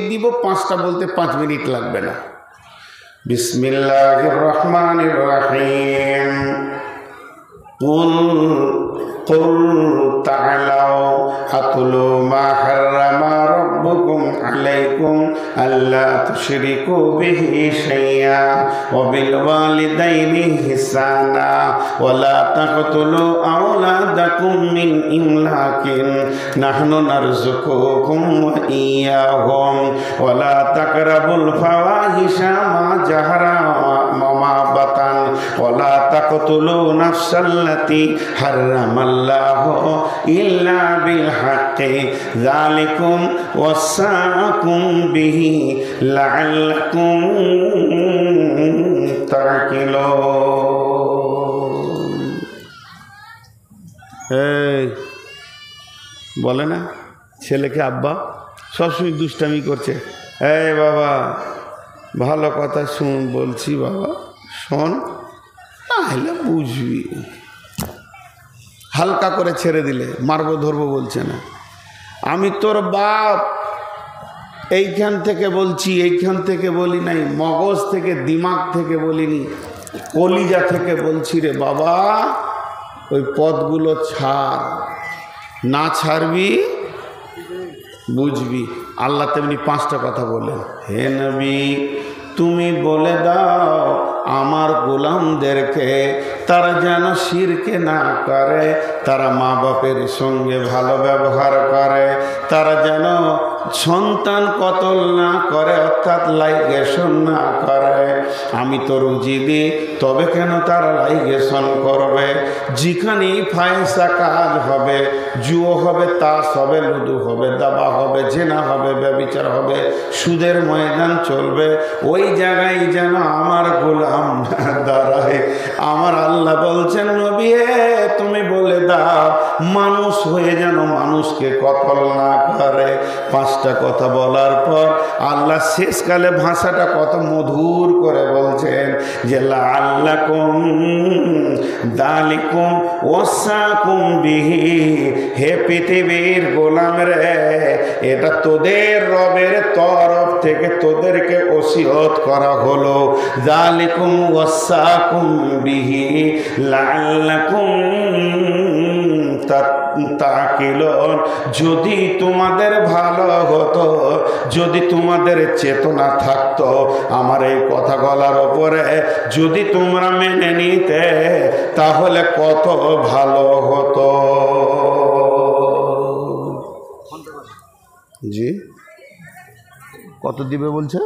দিব, 5টা বলতে 5 মিনিট লাগবে না। বিসমিল্লাহির রহমানির রহিম। قل تعالوا أتلوا ما حرم ربكم عليكم ألا تشركوا به شيئا وبالوالدين إحسانا ولا تقتلوا أولادكم من إملاق نحن نرزقكم وإياهم ولا تقربوا الفواحش ما ظهر وما بطن ولا تقتلوا نفس التي حرم الله إلا بالحق ذلكم وصاكم به لعلكم تعقلون। এই বলে না ছেলেকে আব্বা সবসময় দুষ্টামি করছে, এই বাবা ভালো কথা শুন বলছি, বাবা শোন, তাহলে বুঝবি। হালকা করে ছেড়ে দিলে মারবো ধরবো বলছে না। আমি তোর বাপ এইখান থেকে বলছি, এইখান থেকে বলি নাই, মগজ থেকে দিমাগ থেকে বলিনি, কলিজা থেকে বলছি রে বাবা, ওই পথগুলো ছাড়, না ছাড়বি বুঝবি। আল্লাহ তেমনি 5টা কথা বলেন, হে নবী তুমি বলে দাও আমার গোলামদেরকে তারা যেন শিরকে না করে, তারা মা বাপের সঙ্গে ভালো ব্যবহার করে, তারা যেন সন্তান কতল না করে, অর্থাৎ লাইগেশন না করে। আমি তো রুজি দিই, তবে কেন তারা লাইগেশন করবে? যেখানেই ফায়সা কাজ হবে, জুয়ো হবে, তাস হবে, লুডু হবে, দাবা হবে, জেনা হবে, ব্যভিচার হবে, সুদের ময়দান চলবে, ওই জায়গায় যেন আমার গোলাম দাঁড়ায়। আমার আল্লাহ বলছেন নবী তুমি বলে দাও মানুষ হয়ে যেন মানুষকে কতল না করে। 5টা কথা বলার পর আল্লাহ শেষকালে ভাষাটা কত মধুর করে বলছেন যে লাআল্লাকুম যালিকুম ওয়াসাকুম বিহি, হে পৃথিবীর গোলাম রে, এটা তোদের রবের তরফ থেকে তোদেরকে ওসিয়ত করা হলো। যালিকুম ওয়াসাকুম বিহি লাআল্লাকুম তাকিলুন, যদি তোমাদের ভালো হতো, যদি তোমাদের চেতনা থাকতো আমার এই কথা বলার ওপরে, যদি তোমরা মেনে নিতে তাহলে কত ভালো হতো। জি কত দিবে বলছে?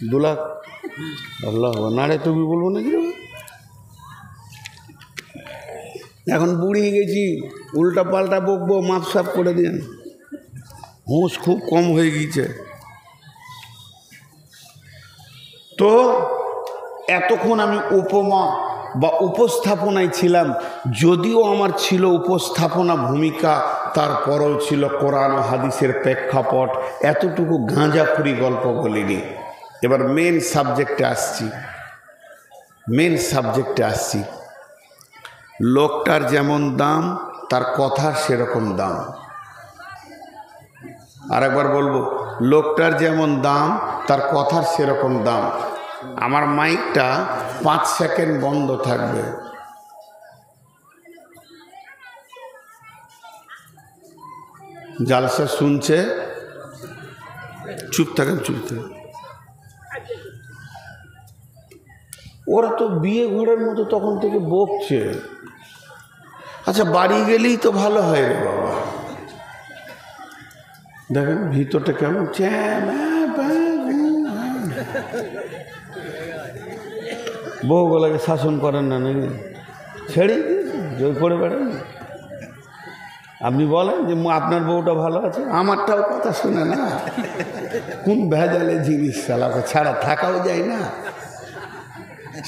2 লাখ। আল্লাহ নারে তুমি বলবো নাকি? এখন বুড়িয়ে গেছি, উল্টা পাল্টা বকবো, মাপ সাপ করে দেন। হুঁশ খুব কম হয়ে গিয়েছে। তো এতক্ষণ আমি উপমা বা উপস্থাপনায় ছিলাম, যদিও আমার ছিল উপস্থাপনা ভূমিকা, তারপরেও ছিল কোরআন ও হাদিসের প্রেক্ষাপট। এতটুকু গাঁজাখুরি গল্প বলিনি। এবার মেন সাবজেক্টে আসছি। লোকটার যেমন দাম তার কথার সেরকম দাম। আরেকবার বলবো, লোকটার যেমন দাম তার কথার সেরকম দাম। আমার মাইকটা 5 সেকেন্ড বন্ধ থাকবে। জালসা শুনছে, চুপ থাকেন। ওরা তো বিয়ে ঘরের মতো তখন থেকে বকছে। আচ্ছা বাড়ি গেলেই তো ভালো হয় রে বাবা। দেখেন ভিতরটা কেমন বউগুলোকে শাসন করেন না নাকি? ছেড়ে জয় করে বেড়েন। আপনি বলেন যে আপনার বউটা ভালো আছে, আমারটাও কথা শুনে না। কোন ভেজালে জিনিস চালাকে ছাড়া থাকাও যায় না।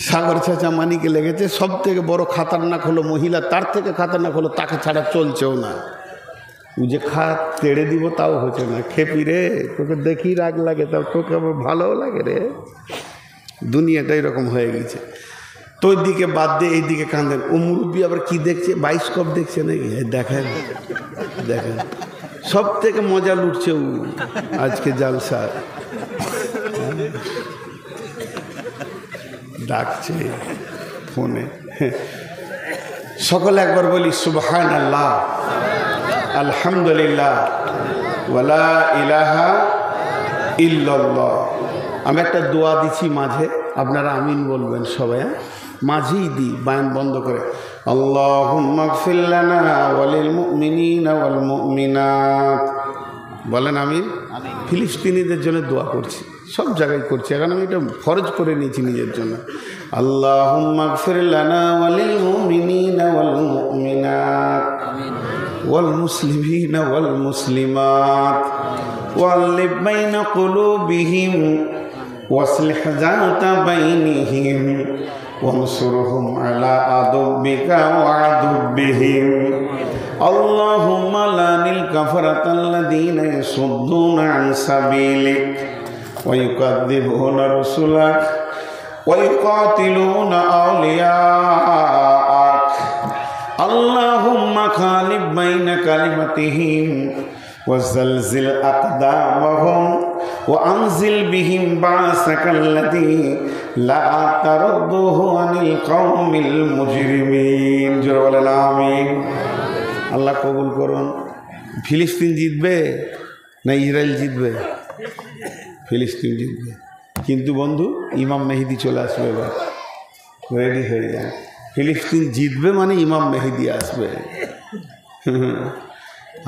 সাগর চাচা মানিকে লেগেছে সব থেকে বড় খাতারনাক হলো মহিলা, তার থেকে খাতারনাক হলো তাকে ছাড়া চলছেও না। ও যে খাত তেড়ে দিব তাও হচ্ছে না। খেপি রে, তোকে দেখি রাগ লাগে, তাও তোকে আমার ভালোও লাগে রে। দুনিয়াটা এরকম হয়ে গেছে। তো ওই দিকে বাদ দিয়ে এই দিকে কাঁদেন। ও মুরব্বী আবার কি দেখছে? বায়োস্কোপ দেখছে নাকি? দেখেন সব থেকে মজা লুটছে ও আজকে জালসা ডাকছে ফোনে। সকলে একবার বলি সুবহানাল্লাহ, আলহামদুলিল্লাহ, ওয়ালা ইলাহা ইল্লাল্লাহ। আমি একটা দোয়া দিচ্ছি মাঝে, আপনারা আমিন বলবেন সবাই, মাঝেই দিই বায়ান বন্ধ করে। আল্লাহুম্মা গফির লানা ওয়া লিল মুমিনিনা ওয়াল মুমিনাত, বলেন আমিন। ফিলিস্তিনিদের জন্য দোয়া করছি, সব জায়গায় করছি, এখন আমি এটা ফরজ করে নিয়েছি নিজের জন্য। আল্লাহুম্মা গফির লানা ওয়া লিল মুমিনিনা ওয়াল মুমিনাত ওয়াল মুসলিমিনা ওয়াল মুসলিমাত ওয়াল্লিফ বাইনা কুলুবিহিম ওয়াসলিহ যাতা বাইনিহিম ওয়ানসুরহুম আলা আদুবিকা ওয়া আদুবিহিম। আল্লাহুম্মা লানিল কাফারাতাল্লাযীনা ইয়াসুদ্দুনা আন সাবিলিক ওয়া ইউকাযযিবুনা রাসূলাক ওয়া ইউকাতিলুনা আওলিয়াআক। আল্লাহুম্মা খালিফ বাইনা কালিমাতিহিম وزلزل أقدامهم وأنزل بهم بعثك الذي لا ترده عن القوم المجرمين। জোরে বলেন আমিন। আল্লাহ কবুল করুন। ফিলিস্তিন জিতবে না ইসরায়েল জিতবে? ফিলিস্তিন জিতবে, কিন্তু বন্ধু ইমাম মেহেদি চলে আসবে, এবার রেডি হয়ে যায়। ফিলিস্তিন জিতবে মানে ইমাম মেহেদি আসবে।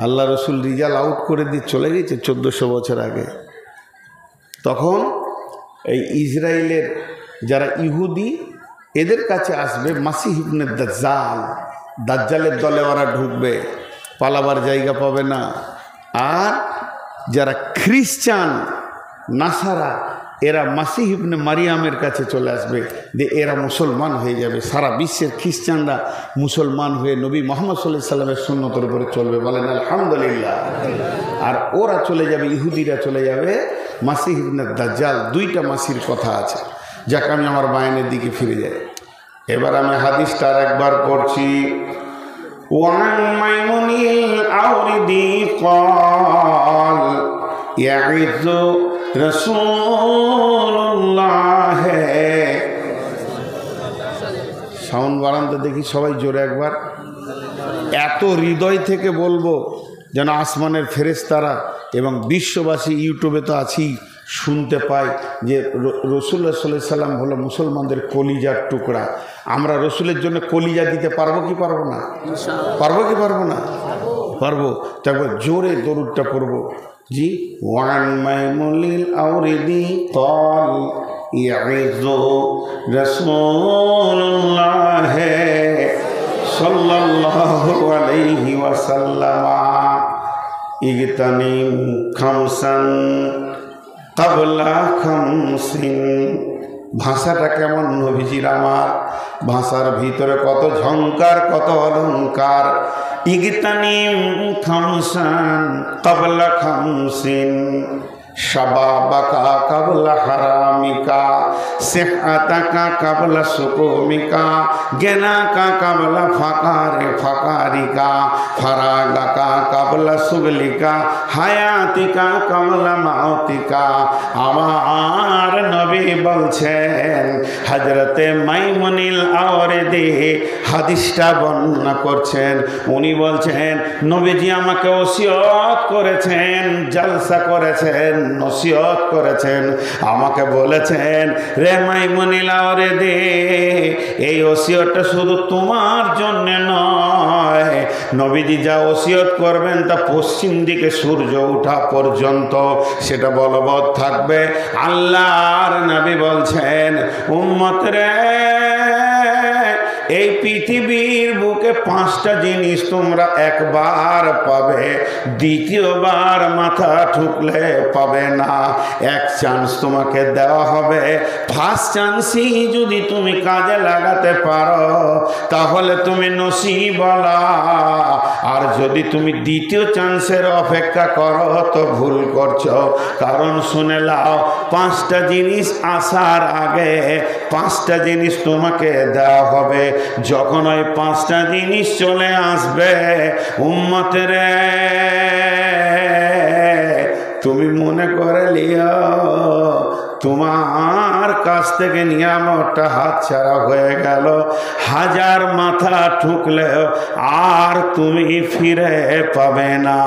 আল্লাহ রসুল রিজাল আউট করে দিয়ে চলে গেছে 1400 বছর আগে। তখন এই ইসরায়েলের যারা ইহুদি এদের কাছে আসবে মাসিহ ইবনে দাজ্জাল, দাজ্জালের দলে ওরা ঢুকবে, পালাবার জায়গা পাবে না। আর যারা খ্রিস্টান নাসারা এরা মাসিহ ইবনে মারিয়ামের কাছে চলে আসবে, যে এরা মুসলমান হয়ে যাবে। সারা বিশ্বের খ্রিস্টানরা মুসলমান হয়ে নবী মুহাম্মদ সাল্লাল্লাহু আলাইহি সাল্লামের সুন্নতের উপরে চলবে, বলেন আলহামদুলিল্লাহ। আর ওরা চলে যাবে, ইহুদিরা চলে যাবে মাসিহ ইবনে দাজ্জাল। দুইটা মাসির কথা আছে, যাকে আমি আমার বায়ানের দিকে ফিরে যাই। এবার আমি হাদিসটা আরেকবার পড়ছি। ওয়ান মাইমুনিল আওরিদি ক্বাল ইয়াইযু রাসূলুল্লাহ। সাউন্ড বাড়ান তো দেখি সবাই জোরে একবার, এত হৃদয় থেকে বলবো যেন আসমানের ফেরেশতারা এবং বিশ্ববাসী, ইউটিউবে তো আছি, শুনতে পাই যে রাসূলুল্লাহ সাল্লাল্লাহু আলাইহি সাল্লাম হলো মুসলমানদের কলিজার টুকরা। আমরা রাসূলের জন্য কলিজা দিতে পারবো কি পারবো না? পারবো কি পারবো না? পারবো। তো একবার জোরে দরুদটা পড়বো। জি, ওয়ান মাইমুনিল আওরিদি ক্বাল ইয়াইযু রাসূলুল্লাহ সাল্লাল্লাহু আলাইহি ওয়াসাল্লাম ইগতানিম খামসান ক্বাবলা খামসিন। ভাষাটা কেমন নবীজির আমার, ভাষার ভিতরে কত ঝংকার, কত অলঙ্কার। ইগতানিম খামসান ক্বাবলা খামসিন, শাবাবাকা ক্বাবলা হারামিকা, সিহআতাকা ক্বাবলা সুকুমিকা, গিনাকা ক্বাবলা ফাকারিকা, ফারাগাকা ক্বাবলা সুগলিকা, হায়াতিকা ক্বাবলা মাউতিকা। আমার নবী বলছেন, হযরতে মাইমুনিল আওরিদি হাদিসটা বর্ণনা করছেন। উনি বলছেন নবীজি আমাকে ওসিয়ত করেছেন, জলসা করেছেন, নসিহত করেছেন, আমাকে বলেছেন, রে মাইমুনিল আওরিদি, এই ওসিয়তটা শুধু তোমার জন্য নয়, নবীজি যা ওসিয়ত করবেন তা পশ্চিম দিকে সূর্য ওঠা পর্যন্ত সেটা বলবৎ থাকবে। আল্লাহর নবী বলছেন, উম্মত রে, এই পৃথিবীর বুকে 5টা জিনিস তোমরা একবার পাবে, দ্বিতীয়বার মাথা ঠুকলে পাবে না। এক চান্স তোমাকে দেওয়া হবে, ফার্স্ট চান্সই যদি তুমি কাজে লাগাতে পারো তাহলে তুমি নসিবওয়ালা, আর যদি তুমি দ্বিতীয় চান্সের অপেক্ষা করো তো ভুল করছো। কারণ শুনে লাও, 5টা জিনিস আসার আগে 5টা জিনিস তোমাকে দেওয়া হবে। যখন ওই 5টা জিনিস চলে আসবে উম্মতের, তুমি মনে করে লিও তোমার কাছ থেকে নিয়ামতটা হাতছাড়া হয়ে গেল। হাজার মাথা ঠুকলেও আর তুমি ফিরে পাবে না।